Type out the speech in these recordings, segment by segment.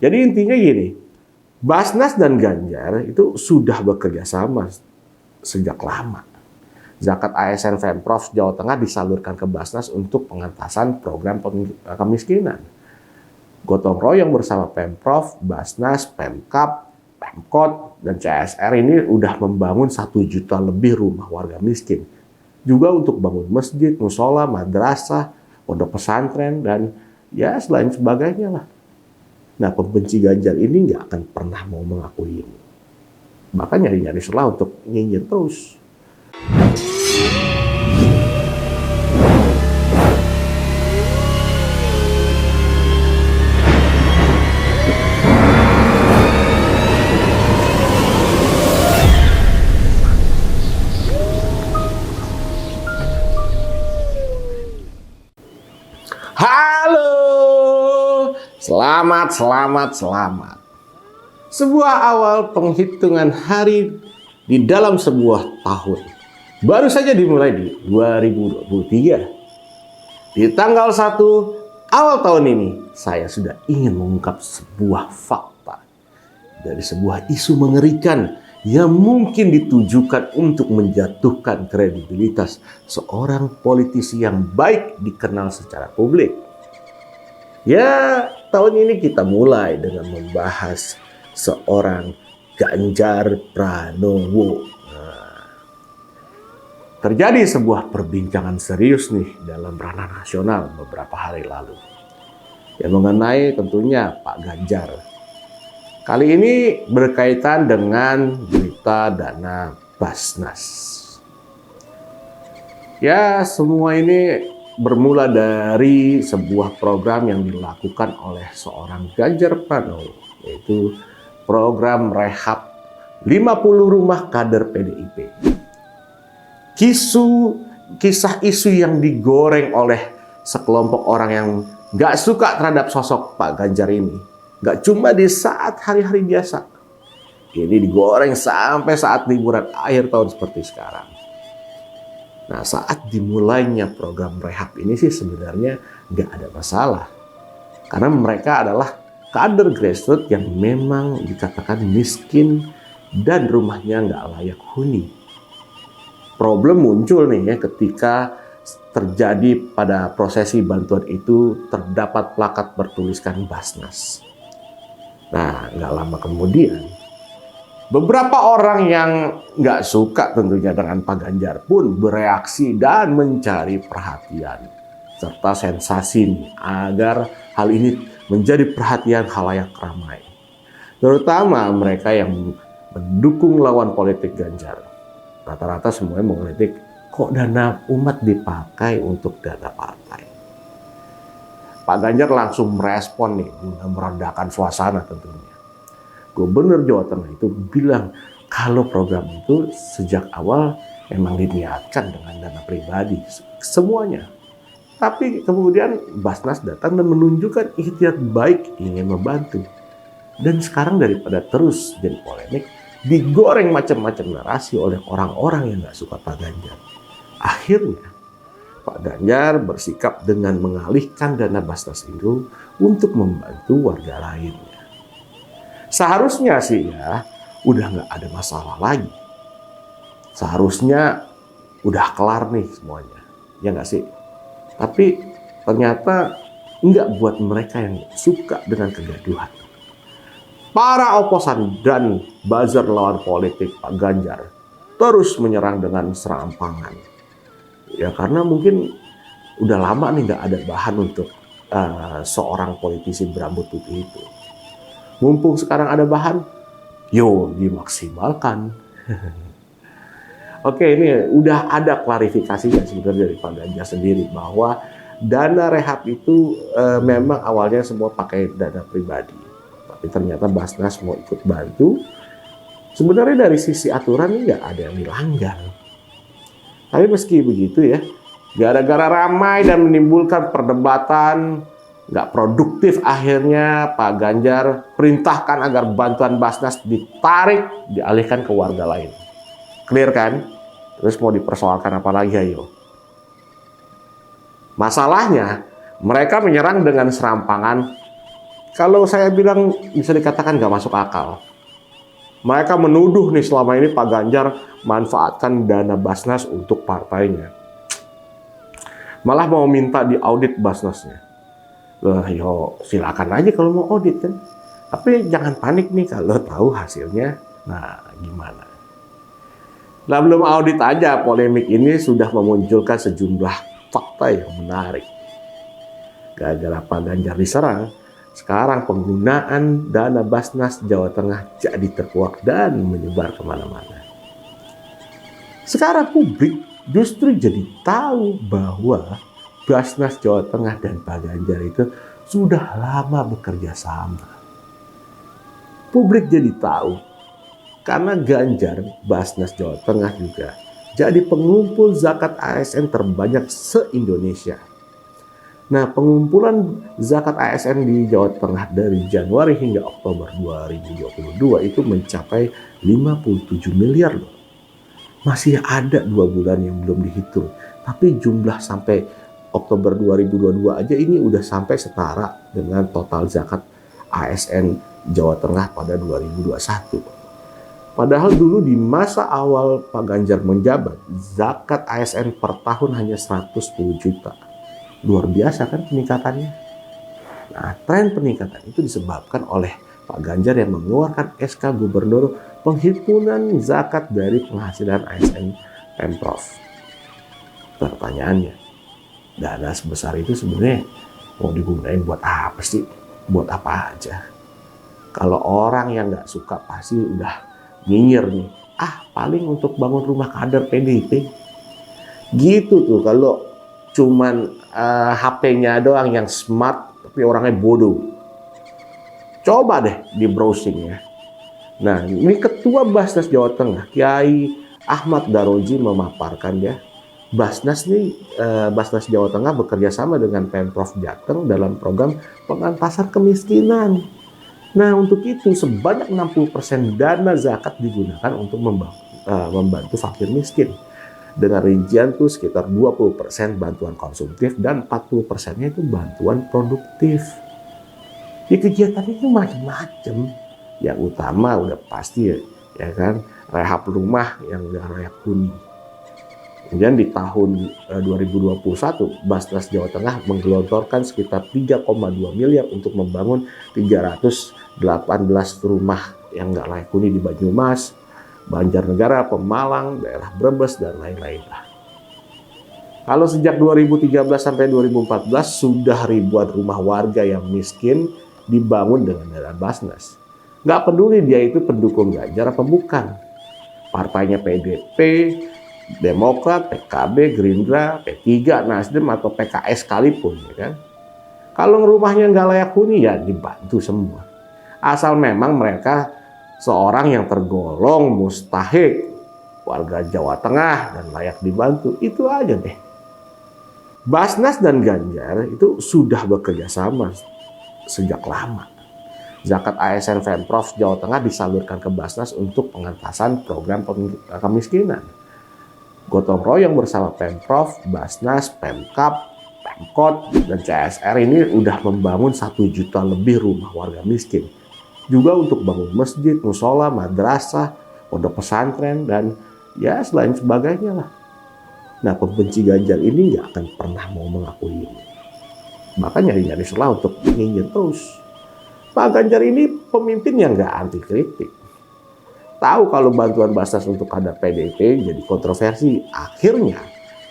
Jadi intinya gini, Basnas dan Ganjar itu sudah bekerja sama sejak lama. Zakat ASN Pemprov Jawa Tengah disalurkan ke Basnas untuk pengentasan program kemiskinan. Gotong royong bersama Pemprov, Basnas, Pemkab, Pemkot, dan CSR ini udah membangun 1 juta lebih rumah warga miskin. Juga untuk bangun masjid, musola, madrasah, pondok pesantren, dan ya selain sebagainya lah. Nah, pembenci Ganjar ini nggak akan pernah mau mengakui ini. Bahkan nyari-nyari celah untuk nyinyir terus. Halo, selamat. Sebuah awal penghitungan hari di dalam sebuah tahun. Baru saja dimulai di 2023. Di tanggal 1 awal tahun ini, saya sudah ingin mengungkap sebuah fakta dari sebuah isu mengerikan yang mungkin ditujukan untuk menjatuhkan kredibilitas seorang politisi yang baik dikenal secara publik. Ya, tahun ini kita mulai dengan membahas seorang Ganjar Pranowo. Terjadi sebuah perbincangan serius nih dalam ranah nasional beberapa hari lalu. Yang mengenai tentunya Pak Ganjar. Kali ini berkaitan dengan berita dana Basnas. Ya, semua ini bermula dari sebuah program yang dilakukan oleh seorang Ganjar Pranowo, yaitu program rehab 50 rumah kader PDIP. Kisah isu yang digoreng oleh sekelompok orang yang gak suka terhadap sosok Pak Ganjar ini. Gak cuma di saat hari-hari biasa. Ini digoreng sampai saat liburan akhir tahun seperti sekarang. Nah, saat dimulainya program rehab ini sih sebenarnya gak ada masalah. Karena mereka adalah kader grassroots yang memang dikatakan miskin dan rumahnya gak layak huni. Problem muncul nih ya ketika terjadi pada prosesi bantuan itu terdapat plakat bertuliskan Basnas. Nah, nggak lama kemudian, beberapa orang yang nggak suka tentunya dengan Pak Ganjar pun bereaksi dan mencari perhatian serta sensasi nih, agar hal ini menjadi perhatian khalayak ramai. Terutama mereka yang mendukung lawan politik Ganjar. Rata-rata semuanya mengkritik, kok dana umat dipakai untuk dana partai. Pak Ganjar langsung merespon nih, guna meredakan suasana tentunya. Gubernur Jawa Tengah itu bilang kalau program itu sejak awal emang diniatkan dengan dana pribadi semuanya. Tapi kemudian Basnas datang dan menunjukkan ikhtiar baik ingin membantu. Dan sekarang daripada terus jadi polemik, digoreng macam-macam narasi oleh orang-orang yang nggak suka Pak Ganjar. Akhirnya Pak Ganjar bersikap dengan mengalihkan dana Basnas itu untuk membantu warga lainnya. Seharusnya sih ya, udah nggak ada masalah lagi. Seharusnya udah kelar nih semuanya, ya nggak sih? Tapi ternyata nggak buat mereka yang suka dengan kegaduhan. Para oposan dan buzzer lawan politik Pak Ganjar terus menyerang dengan serampangan. Ya karena mungkin udah lama nih nggak ada bahan untuk seorang politisi berambut putih itu. Mumpung sekarang ada bahan, yo dimaksimalkan. Oke, ini udah ada klarifikasi ya sebenarnya dari Pak Ganjar sendiri bahwa dana rehab itu memang awalnya semua pakai dana pribadi. Tapi ternyata Basnas mau ikut bantu. Sebenarnya dari sisi aturan ini nggak ada yang dilanggar. Tapi meski begitu ya, gara-gara ramai dan menimbulkan perdebatan nggak produktif, akhirnya Pak Ganjar perintahkan agar bantuan Basnas ditarik, dialihkan ke warga lain. Clear kan? Terus mau dipersoalkan apa lagi ayo? Masalahnya, mereka menyerang dengan serampangan Kalau saya bilang bisa dikatakan nggak masuk akal. Mereka menuduh nih selama ini Pak Ganjar manfaatkan dana Basnas untuk partainya. Malah mau minta diaudit Basnasnya. Yo silakan aja kalau mau audit kan. Tapi jangan panik nih kalau tahu hasilnya. Nah gimana? Nah belum audit aja polemik ini sudah memunculkan sejumlah fakta yang menarik. Gara-gara Pak Ganjar diserang, sekarang penggunaan dana Basnas Jawa Tengah jadi terkuak dan menyebar kemana-mana. Sekarang publik justru jadi tahu bahwa Basnas Jawa Tengah dan Pak Ganjar itu sudah lama bekerja sama. Publik jadi tahu karena Ganjar, Basnas Jawa Tengah juga jadi pengumpul zakat ASN terbanyak se-Indonesia. Nah, pengumpulan zakat ASN di Jawa Tengah dari Januari hingga Oktober 2022 itu mencapai 57 miliar loh. Masih ada 2 bulan yang belum dihitung. Tapi jumlah sampai Oktober 2022 aja ini udah sampai setara dengan total zakat ASN Jawa Tengah pada 2021. Padahal dulu di masa awal Pak Ganjar menjabat, zakat ASN per tahun hanya 110 juta. Luar biasa kan peningkatannya. Nah, tren peningkatan itu disebabkan oleh Pak Ganjar yang mengeluarkan SK Gubernur penghimpunan zakat dari penghasilan ASN Pemprov. Pertanyaannya, dana sebesar itu sebenarnya mau digunain buat apa sih? Buat apa aja? Kalau orang yang nggak suka pasti udah nyinyir nih. Paling untuk bangun rumah kader PDIP. Gitu tuh kalau cuman HP-nya doang yang smart tapi orangnya bodoh. Coba deh di browsing ya. Nah, ini Ketua Basnas Jawa Tengah, Kiai Ahmad Daroji memaparkan ya, Basnas Jawa Tengah bekerja sama dengan Pemprov Jateng dalam program pengentasan kemiskinan. Nah, untuk itu sebanyak 60% dana zakat digunakan untuk membantu fakir miskin. Dengan rincian tuh sekitar 20% bantuan konsumtif dan 40%-nya itu bantuan produktif. Ya kegiatan itu macam-macam. Yang utama udah pasti ya kan, rehab rumah yang udah layak huni. Kemudian di tahun 2021 Basnas Jawa Tengah menggelontorkan sekitar 3,2 miliar untuk membangun 318 rumah yang nggak layak huni di Banyumas, Banjarnegara, Pemalang, daerah Brebes, dan lain-lain. Kalau sejak 2013 sampai 2014 sudah ribuan rumah warga yang miskin dibangun dengan dana Basnas. Nggak peduli dia itu pendukung Ganjar apa bukan. Partainya PDP, Demokrat, PKB, Gerindra, P3, Nasdem, atau PKS sekalipun. Ya kan? Kalau rumahnya nggak layak huni ya dibantu semua. Asal memang mereka seorang yang tergolong mustahik, warga Jawa Tengah dan layak dibantu, itu aja deh. Basnas dan Ganjar itu sudah bekerja sama sejak lama. Zakat ASN Pemprov Jawa Tengah disalurkan ke Basnas untuk pengentasan program kemiskinan. Gotong royong bersama Pemprov, Basnas, Pemkab, Pemkot, dan CSR ini udah membangun 1 juta lebih rumah warga miskin. Juga untuk bangun masjid, musola, madrasah, pondok pesantren, dan ya selain sebagainya lah. Nah, pembenci Ganjar ini nggak akan pernah mau mengakui ini. Bahkan nyari-nyari celah untuk nyinyir terus. Pak Ganjar ini pemimpin yang nggak anti kritik. Tahu kalau bantuan Basnas untuk kader PDIP jadi kontroversi, akhirnya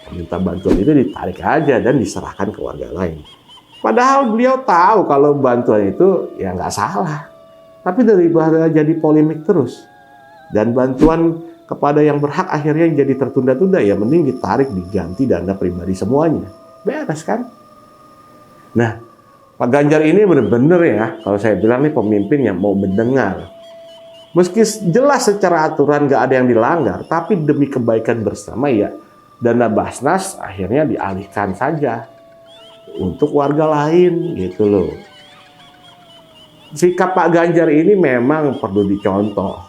meminta bantuan itu ditarik aja dan diserahkan ke warga lain. Padahal beliau tahu kalau bantuan itu ya nggak salah. Tapi daripada jadi polemik terus. Dan bantuan kepada yang berhak akhirnya jadi tertunda-tunda, ya mending ditarik diganti dana pribadi semuanya. Beres kan? Nah, Pak Ganjar ini benar-benar ya, kalau saya bilang nih pemimpin yang mau mendengar. Meski jelas secara aturan nggak ada yang dilanggar, tapi demi kebaikan bersama ya dana Basnas akhirnya dialihkan saja untuk warga lain gitu loh. Sikap Pak Ganjar ini memang perlu dicontoh.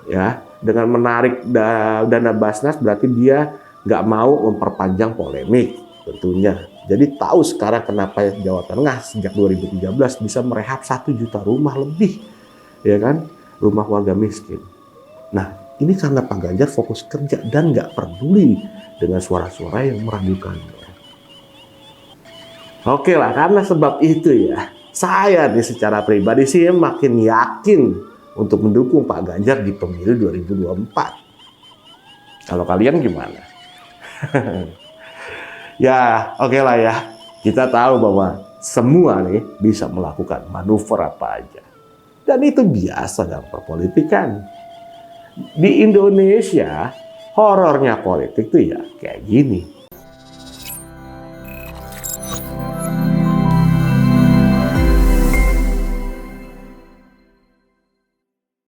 Ya, dengan menarik dana Basnas berarti dia nggak mau memperpanjang polemik tentunya. Jadi tahu sekarang kenapa Jawa Tengah sejak 2013 bisa merehab 1 juta rumah lebih, ya kan, rumah warga miskin. Nah, ini karena Pak Ganjar fokus kerja dan nggak peduli dengan suara-suara yang meragukannya. Oke lah, karena sebab itu ya, saya nih secara pribadi sih makin yakin untuk mendukung Pak Ganjar di pemilu 2024. Kalau kalian gimana? Ya, oke lah ya. Kita tahu bahwa semua nih bisa melakukan manuver apa aja. Dan itu biasa dalam perpolitikan. Di Indonesia, horornya politik tuh ya kayak gini.